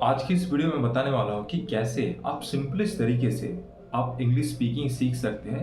आज की इस वीडियो में बताने वाला हूँ कि कैसे आप सिंपलेस्ट तरीके से आप इंग्लिश स्पीकिंग सीख सकते हैं।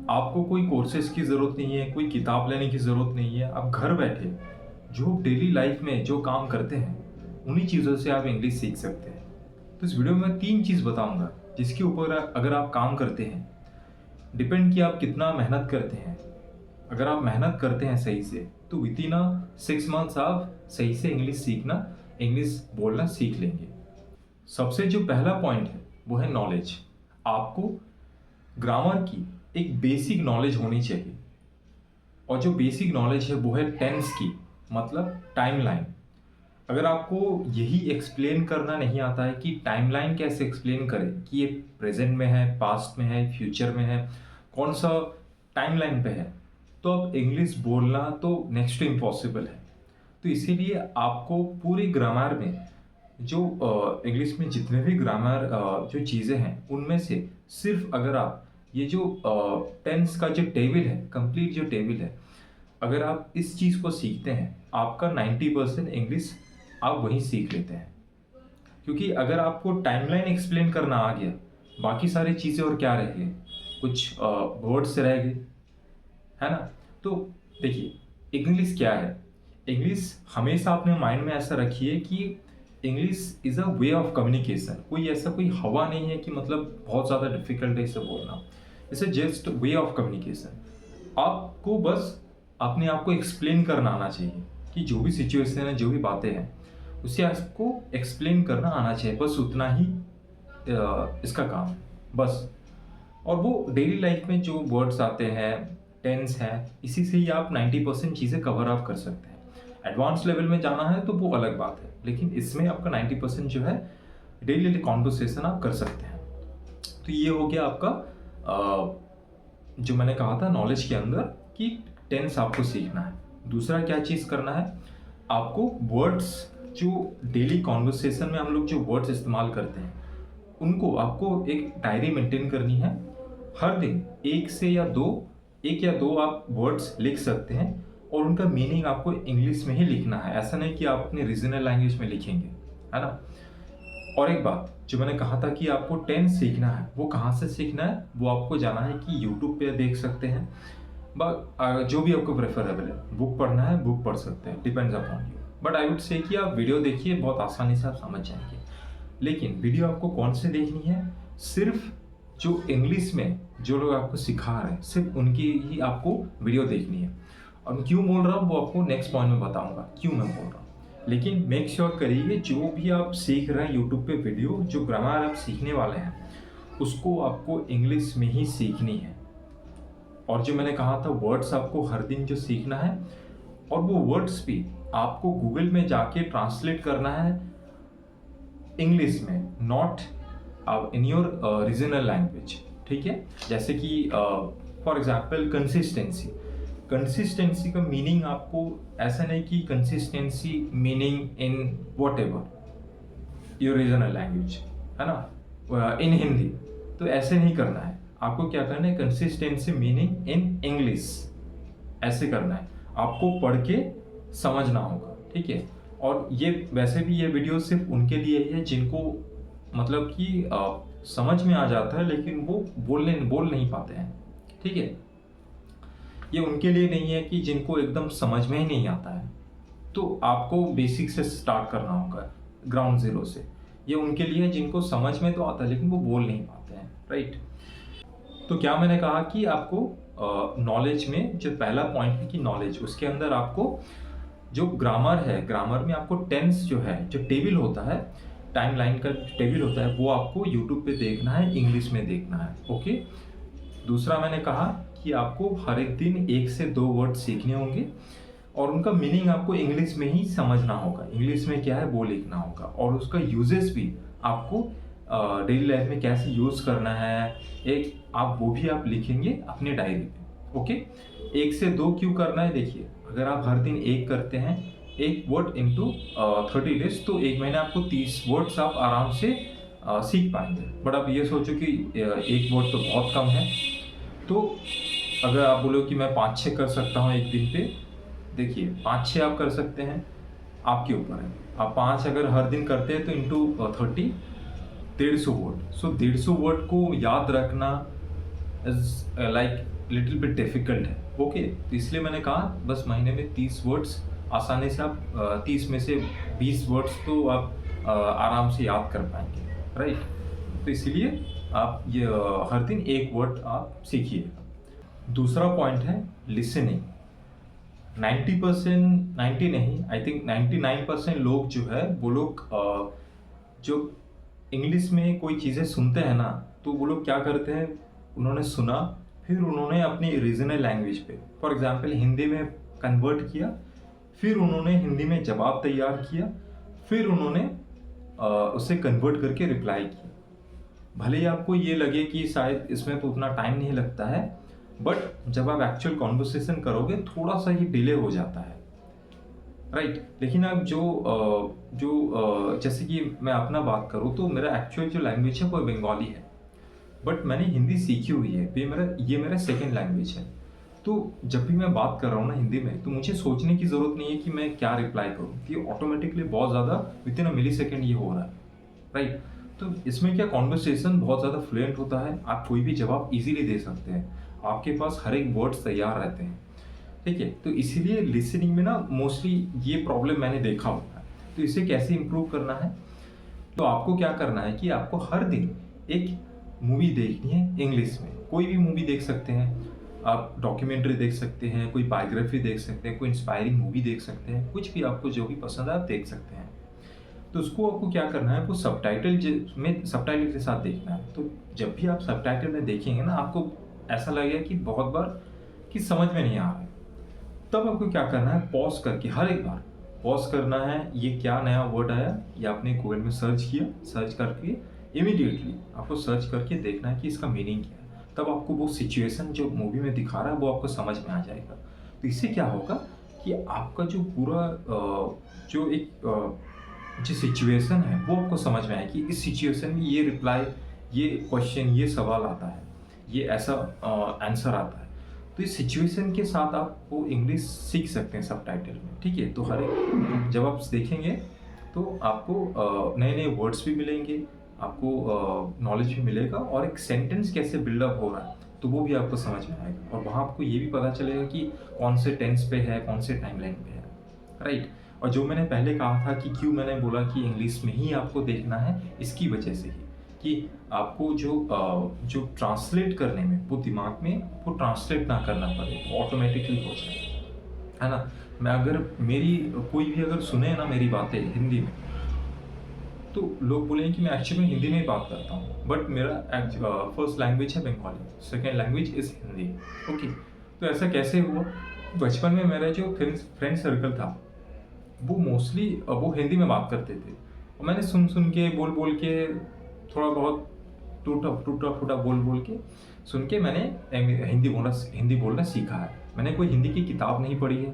आपको कोई कोर्सेज की ज़रूरत नहीं है, कोई किताब लेने की ज़रूरत नहीं है। आप घर बैठे जो डेली लाइफ में जो काम करते हैं उन्हीं चीज़ों से आप इंग्लिश सीख सकते हैं। तो इस वीडियो में मैं 3 चीज़ बताऊंगा जिसके ऊपर अगर आप काम करते हैं, डिपेंड कि आप कितना मेहनत करते हैं। अगर आप मेहनत करते हैं सही से तो विद इन 6 मंथ्स आप सही से इंग्लिश सीखना, इंग्लिश बोलना सीख लेंगे। सबसे जो पहला पॉइंट है वो है नॉलेज। आपको ग्रामर की एक बेसिक नॉलेज होनी चाहिए, और जो बेसिक नॉलेज है वो है टेंस की, मतलब टाइमलाइन। अगर आपको यही एक्सप्लेन करना नहीं आता है कि टाइमलाइन कैसे एक्सप्लेन करें कि ये प्रेजेंट में है, पास्ट में है, फ्यूचर में है, कौन सा टाइमलाइन पे है, तो अब इंग्लिश बोलना तो नेक्स्ट टू इम्पॉसिबल है। तो इसीलिए आपको पूरी ग्रामर में जो इंग्लिश में जितने भी ग्रामर जो चीज़ें हैं उनमें से सिर्फ अगर आप ये जो टेंस का जो टेबल है, कंप्लीट जो टेबल है, अगर आप इस चीज़ को सीखते हैं आपका 90% इंग्लिश आप वहीं सीख लेते हैं। क्योंकि अगर आपको टाइमलाइन एक्सप्लेन करना आ गया, बाकी सारी चीज़ें और क्या रह गई, कुछ वर्ड्स रह गए, है ना। तो देखिए इंग्लिश क्या है। इंग्लिश हमेशा अपने माइंड में ऐसा रखिए कि English is a way of communication. कोई ऐसा कोई हवा नहीं है कि मतलब बहुत ज़्यादा डिफिकल्ट है इसे बोलना। It's just way of communication. आपको बस अपने आप को एक्सप्लेन करना आना चाहिए कि जो भी सिचुएशन है, जो भी बातें हैं, उसे आपको एक्सप्लेन करना आना चाहिए। बस उतना ही इसका काम है, बस। और वो डेली लाइफ में जो वर्ड्स आते हैं, टेंस है, इसी से ही आप 90% चीज़ें कवर अप कर सकते हैं। एडवांस लेवल में जाना है तो वो अलग बात है, लेकिन इसमें आपका 90% जो है डेली कॉन्वर्सेशन आप कर सकते हैं। तो ये हो गया आपका जो मैंने कहा था नॉलेज के अंदर कि टेंस आपको सीखना है। दूसरा क्या चीज़ करना है, आपको वर्ड्स जो डेली कॉन्वर्सेशन में हम लोग जो वर्ड्स इस्तेमाल करते हैं उनको आपको एक डायरी मेंटेन करनी है। हर दिन एक या दो आप वर्ड्स लिख सकते हैं, और उनका मीनिंग आपको इंग्लिश में ही लिखना है। ऐसा नहीं कि आप अपने रीजनल लैंग्वेज में लिखेंगे, है ना। और एक बात जो मैंने कहा था कि आपको टेंस सीखना है, वो कहाँ से सीखना है, वो आपको जाना है कि यूट्यूब पे देख सकते हैं, जो भी आपको प्रेफरेबल है। बुक पढ़ना है, बुक पढ़ सकते हैं, depends upon you. But I would say कि आप वीडियो देखिए, बहुत आसानी से आप समझ जाएंगे। लेकिन वीडियो आपको कौन से देखनी है, सिर्फ जो इंग्लिश में जो लोग आपको सिखा रहे हैं सिर्फ उनकी ही आपको वीडियो देखनी है। और क्यों बोल रहा हूँ वो आपको नेक्स्ट पॉइंट में बताऊंगा क्यों मैं बोल रहा हूँ। लेकिन मेक श्योर करिए जो भी आप सीख रहे हैं यूट्यूब पे वीडियो, जो ग्रामर आप सीखने वाले हैं उसको आपको इंग्लिश में ही सीखनी है। और जो मैंने कहा था वर्ड्स आपको हर दिन जो सीखना है, और वो वर्ड्स भी आपको गूगल में जाके ट्रांसलेट करना है इंग्लिश में, not in your regional language. ठीक है, जैसे कि फॉर एग्जाम्पल कंसिस्टेंसी का मीनिंग आपको ऐसा नहीं कि consistency meaning in what ever your regional language, है ना, इन हिंदी, तो ऐसे नहीं करना है। आपको क्या करना है, कंसिस्टेंसी मीनिंग इन इंग्लिश, ऐसे करना है। आपको पढ़ के समझना होगा, ठीक है। और ये वैसे भी ये वीडियो सिर्फ उनके लिए ही है जिनको मतलब कि समझ में आ जाता है लेकिन वो बोल नहीं पाते हैं, ठीक है। ये उनके लिए नहीं है कि जिनको एकदम समझ में ही नहीं आता है, तो आपको बेसिक से स्टार्ट करना होगा, ग्राउंड जीरो से। ये उनके लिए है जिनको समझ में तो आता है लेकिन वो बोल नहीं पाते हैं, राइट। तो क्या मैंने कहा कि आपको नॉलेज में जो पहला पॉइंट है कि नॉलेज, उसके अंदर आपको जो ग्रामर है, ग्रामर में आपको टेंस जो है, जो टेबल होता है, टाइमलाइन का टेबल होता है, वो आपको यूट्यूब पे देखना है, इंग्लिश में देखना है, ओके। दूसरा मैंने कहा कि आपको हर एक दिन 1 से 2 वर्ड सीखने होंगे, और उनका मीनिंग आपको इंग्लिश में ही समझना होगा। इंग्लिश में क्या है वो लिखना होगा, और उसका यूजेस भी आपको डेली लाइफ में कैसे यूज़ करना है, एक आप वो भी आप लिखेंगे अपने डायरी पे, ओके। 1 से 2 क्यों करना है, देखिए अगर आप हर दिन 1 करते हैं, 1 वर्ड इंटू 30 डेज, तो 1 महीने आपको 30 वर्ड्स आप आराम से सीख पाएंगे। बट आप ये सोचो कि 1 वर्ड तो बहुत कम है, तो अगर आप बोलो कि मैं 5-6 कर सकता हूँ एक दिन पे, देखिए 5-6 आप कर सकते हैं, आपके ऊपर है। आप 5 अगर हर दिन करते हैं तो इंटू 30, 150 वर्ड। सो 150 वर्ड को याद रखना is like little bit difficult है। ओके, तो इसलिए मैंने कहा बस महीने में 30 वर्ड्स आसानी से आप 30 में से 20 वर्ड्स तो आप आराम से याद कर पाएंगे, राइट। तो इसीलिए आप ये हर दिन एक वर्ड आप सीखिए। दूसरा पॉइंट है लिसनिंग। 90%, 90 नहीं, आई थिंक 99% लोग जो है वो लोग जो इंग्लिश में कोई चीज़ें सुनते हैं ना, तो वो लोग क्या करते हैं, उन्होंने सुना, फिर उन्होंने अपनी रीजनल लैंग्वेज पे, फॉर एग्जांपल हिंदी में कन्वर्ट किया, फिर उन्होंने हिंदी में जवाब तैयार किया, फिर उन्होंने उसे कन्वर्ट करके रिप्लाई किया। भले ही आपको ये लगे कि शायद इसमें तो उतना टाइम नहीं लगता है, बट जब आप एक्चुअल कॉन्वर्सेशन करोगे थोड़ा सा ही डिले हो जाता है, राइट। लेकिन आप जैसे कि मैं अपना बात करूँ तो मेरा एक्चुअल जो लैंग्वेज है वो बंगाली है, बट मैंने हिंदी सीखी हुई है। ये मेरा सेकेंड लैंग्वेज है। तो जब भी मैं बात कर रहा हूँ ना हिंदी में, तो मुझे सोचने की ज़रूरत नहीं है कि मैं क्या रिप्लाई करूँ, ये ऑटोमेटिकली बहुत ज़्यादा with in a milli second ये हो रहा है, राइट। तो इसमें क्या कॉन्वर्सेशन बहुत ज़्यादा फ्लुएंट होता है, आप कोई भी जवाब इजीली दे सकते हैं, आपके पास हर एक वर्ड्स तैयार रहते हैं, ठीक है। तो इसीलिए लिसनिंग में ना मोस्टली ये प्रॉब्लम मैंने देखा होता है। तो इसे कैसे इम्प्रूव करना है, तो आपको क्या करना है कि आपको हर दिन एक मूवी देखनी है इंग्लिश में। कोई भी मूवी देख सकते हैं आप, डॉक्यूमेंट्री देख सकते हैं, कोई बायोग्राफी देख सकते हैं, कोई इंस्पायरिंग मूवी देख सकते हैं, कुछ भी आपको जो भी पसंद है आप देख सकते हैं। तो उसको आपको क्या करना है, वो सबटाइटल के साथ देखना है। तो जब भी आप सबटाइटल में देखेंगे ना, आपको ऐसा लगेगा कि बहुत बार कि समझ में नहीं आ रहा है, तब आपको क्या करना है, पॉज करके हर एक बार पॉज करना है, ये क्या नया वर्ड आया, ये आपने गूगल में सर्च किया, सर्च करके इमीडिएटली आपको सर्च करके देखना है कि इसका मीनिंग क्या है। तब आपको वो सिचुएशन जो मूवी में दिखा रहा है वो आपको समझ में आ जाएगा। तो इससे क्या होगा कि आपका जो पूरा जो एक जो सिचुएशन है वो आपको समझ में आए कि इस सिचुएशन में ये रिप्लाई, ये क्वेश्चन, ये सवाल आता है, ये ऐसा आंसर आता है। तो इस सिचुएशन के साथ आप वो इंग्लिश सीख सकते हैं सबटाइटल में, ठीक है। तो हर एक जब आप देखेंगे तो आपको नए नए वर्ड्स भी मिलेंगे, आपको नॉलेज भी मिलेगा, और एक सेंटेंस कैसे बिल्डअप हो रहा है तो वो भी आपको समझ में आएगा। और वहाँ आपको ये भी पता चलेगा कि कौन से टेंस पे है, कौन से टाइमलाइन पे है, राइट। और जो मैंने पहले कहा था कि क्यों मैंने बोला कि इंग्लिश में ही आपको देखना है, इसकी वजह से ही कि आपको जो ट्रांसलेट करने में वो दिमाग में वो ट्रांसलेट ना करना पड़े, ऑटोमेटिकली हो जाए, है ना। मैं अगर मेरी कोई भी अगर सुने ना मेरी बातें हिंदी में, तो लोग बोलेंगे कि मैं एक्चुअली में हिंदी में ही बात करता हूँ, बट मेरा फर्स्ट लैंग्वेज है Bengali, second language is Hindi, okay. तो ऐसा कैसे हुआ, बचपन में मेरा जो फ्रेंड सर्कल था वो मोस्टली वो हिंदी में बात करते थे, और मैंने सुन सुन के बोल बोल के थोड़ा बहुत टूटा टूटा फूटा बोल बोल के सुन के मैंने हिंदी बोलना सीखा है। मैंने कोई हिंदी की किताब नहीं पढ़ी है,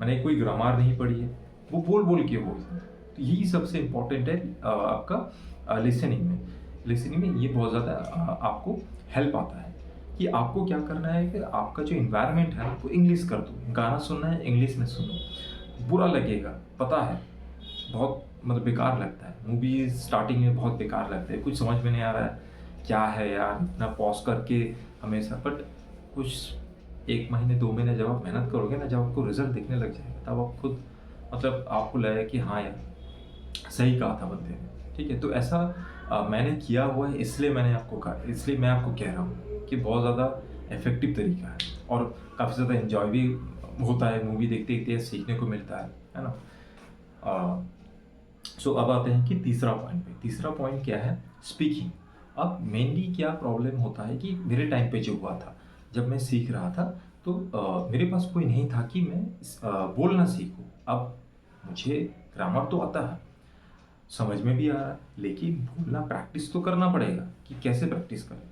मैंने कोई ग्रामर नहीं पढ़ी है, वो बोल बोल के हो। तो यही सबसे इम्पोर्टेंट है आपका लिसनिंग में ये बहुत ज़्यादा आपको हेल्प आता है कि आपको क्या करना है कि आपका जो इन्वायरमेंट है वो इंग्लिश कर दो, गाना सुनना है इंग्लिश में सुनो। बुरा लगेगा, पता है, बहुत मतलब बेकार लगता है, मूवीज स्टार्टिंग में बहुत बेकार लगते हैं, कुछ समझ में नहीं आ रहा है क्या है यार, इतना पॉज करके हमेशा। बट कुछ 1 महीने 2 महीने जब आप मेहनत करोगे ना, जब आपको रिजल्ट दिखने लग जाएगा, तब आप खुद मतलब आपको लगेगा कि हाँ यार सही कहा था बंदे ने, ठीक है। तो ऐसा मैंने किया हुआ है, इसलिए मैंने आपको कहा, इसलिए मैं आपको कह रहा हूँ कि बहुत ज़्यादा इफेक्टिव तरीका है, और काफ़ी ज़्यादा इन्जॉय भी होता है, मूवी देखते देखते सीखने को मिलता है ना। सो अब आते हैं कि तीसरा पॉइंट पे। तीसरा पॉइंट क्या है, स्पीकिंग। अब मेनली क्या प्रॉब्लम होता है कि मेरे टाइम पे जो हुआ था, जब मैं सीख रहा था तो मेरे पास कोई नहीं था कि मैं बोलना सीखूं। अब मुझे ग्रामर तो आता है, समझ में भी आ रहा है, लेकिन बोलना प्रैक्टिस तो करना पड़ेगा कि कैसे प्रैक्टिस करें।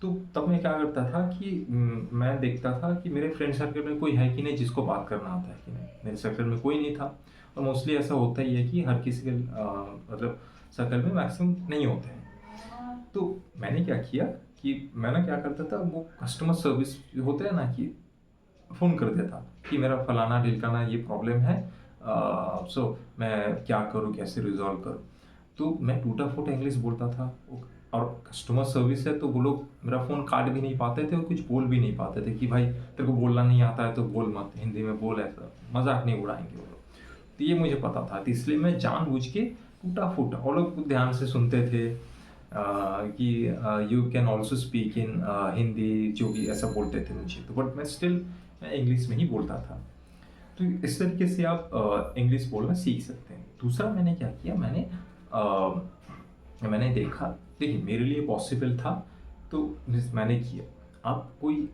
तो तब मैं क्या करता था कि मैं देखता था कि मेरे फ्रेंड सर्कल में कोई है कि नहीं जिसको बात करना आता है कि नहीं। मेरे सर्कल में कोई नहीं था, और मोस्टली ऐसा होता ही है कि हर किसी के मतलब सर्कल में मैक्सिमम नहीं होते हैं। तो मैंने क्या किया कि मैं ना क्या करता था, वो कस्टमर सर्विस होता है ना, कि फ़ोन कर देता कि मेरा फलाना ढिलकाना ये प्रॉब्लम है, सो मैं क्या करूँ, कैसे रिजॉल्व करूँ। तो मैं टूटा फूटा इंग्लिश बोलता था। और कस्टमर सर्विस है तो वो लोग मेरा फ़ोन काट भी नहीं पाते थे और कुछ बोल भी नहीं पाते थे कि भाई तेरे को बोलना नहीं आता है तो बोल मत, हिंदी में बोल, ऐसा मजाक नहीं उड़ाएंगे वो लोग। तो ये मुझे पता था, तो इसलिए मैं जानबूझ के टूटा फूटा, वो लोग ध्यान से सुनते थे कि you can also speak in Hindi, जो भी ऐसा बोलते थे मुझे, तो बट मैं स्टिल मैं इंग्लिश में ही बोलता था। तो इस तरीके से आप इंग्लिश बोलना सीख सकते हैं। दूसरा मैंने क्या किया, मैंने देखा, देखिए मेरे लिए पॉसिबल था तो मैंने किया। आप कोई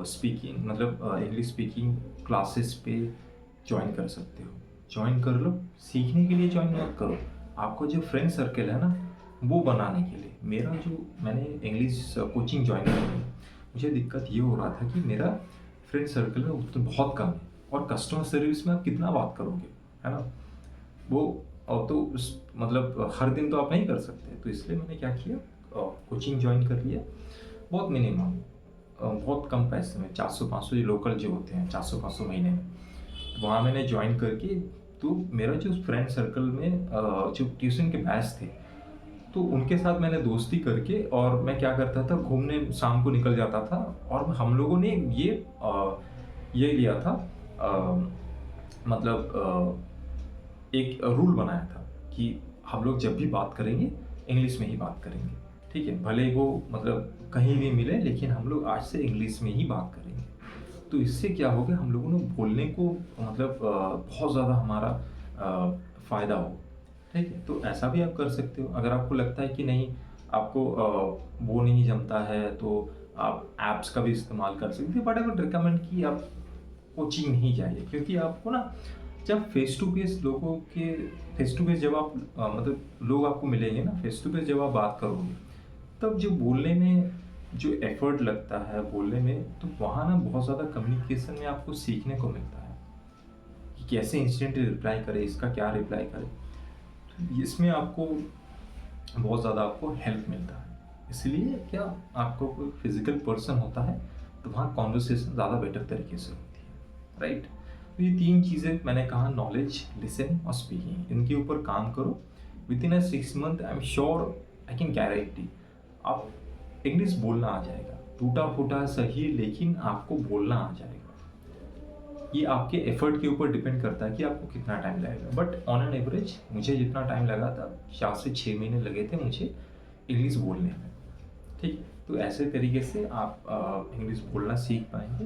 स्पीकिंग मतलब इंग्लिश स्पीकिंग क्लासेस पे ज्वाइन कर सकते हो, ज्वाइन कर लो। सीखने के लिए ज्वाइन मत करो, आपको जो फ्रेंड सर्कल है ना वो बनाने के लिए। मेरा जो मैंने इंग्लिश कोचिंग ज्वाइन की, मुझे दिक्कत ये हो रहा था कि मेरा फ्रेंड सर्कल में उतना बहुत कम है, और कस्टमर सर्विस में आप कितना बात करोगे, है ना। वो और तो उस मतलब हर दिन तो आप नहीं कर सकते, तो इसलिए मैंने क्या किया, कोचिंग ज्वाइन कर लिया। बहुत मिनिमम, बहुत कम पैसे में, 400-500 लोकल जो होते हैं 400-500 महीने में, तो वहाँ मैंने ज्वाइन करके, तो मेरा जो फ्रेंड सर्कल में जो ट्यूशन के बैच थे, तो उनके साथ मैंने दोस्ती करके, और मैं क्या करता था, घूमने शाम को निकल जाता था। और हम लोगों ने ये लिया था, मतलब एक रूल बनाया था कि हम लोग जब भी बात करेंगे इंग्लिश में ही बात करेंगे, ठीक है, भले वो मतलब कहीं भी मिले, लेकिन हम लोग आज से इंग्लिश में ही बात करेंगे। तो इससे क्या हो गया, हम लोगों ने बोलने को मतलब बहुत ज़्यादा हमारा फ़ायदा हो, ठीक है। तो ऐसा भी आप कर सकते हो। अगर आपको लगता है कि नहीं, आपको वो नहीं जमता है, तो आप ऐप्स का भी इस्तेमाल कर सकते हो, बट आई वुड रिकमेंड कि आप कोचिंग नहीं जाइए, क्योंकि आपको ना जब फेस टू फेस लोगों के फेस टू फेस जब आप मतलब लोग आपको मिलेंगे ना, फेस टू फेस जब आप बात करोगे, तब जो बोलने में जो एफर्ट लगता है बोलने में, तो वहाँ ना बहुत ज़्यादा कम्युनिकेशन में आपको सीखने को मिलता है कि कैसे इंस्टेंटली रिप्लाई करें, इसका क्या रिप्लाई करें। तो इसमें आपको बहुत ज़्यादा आपको हेल्प मिलता है। इसलिए क्या, आपको कोई फिजिकल पर्सन होता है तो वहाँ कॉन्वर्सेशन ज़्यादा बेटर तरीके से होती है, राइट। तो ये 3 चीज़ें मैंने कहा, नॉलेज, लिसनिंग और स्पीकिंग, इनके ऊपर काम करो। With in 6 month I am sure, I can guarantee, आप इंग्लिश बोलना आ जाएगा। टूटा फूटा सही, लेकिन आपको बोलना आ जाएगा। ये आपके एफर्ट के ऊपर डिपेंड करता है कि आपको कितना टाइम लगेगा, बट ऑन एन एवरेज मुझे जितना टाइम लगा था, 4 से 6 महीने लगे थे मुझे इंग्लिश बोलने में, ठीक। तो ऐसे तरीके से आप इंग्लिश बोलना सीख पाएंगे।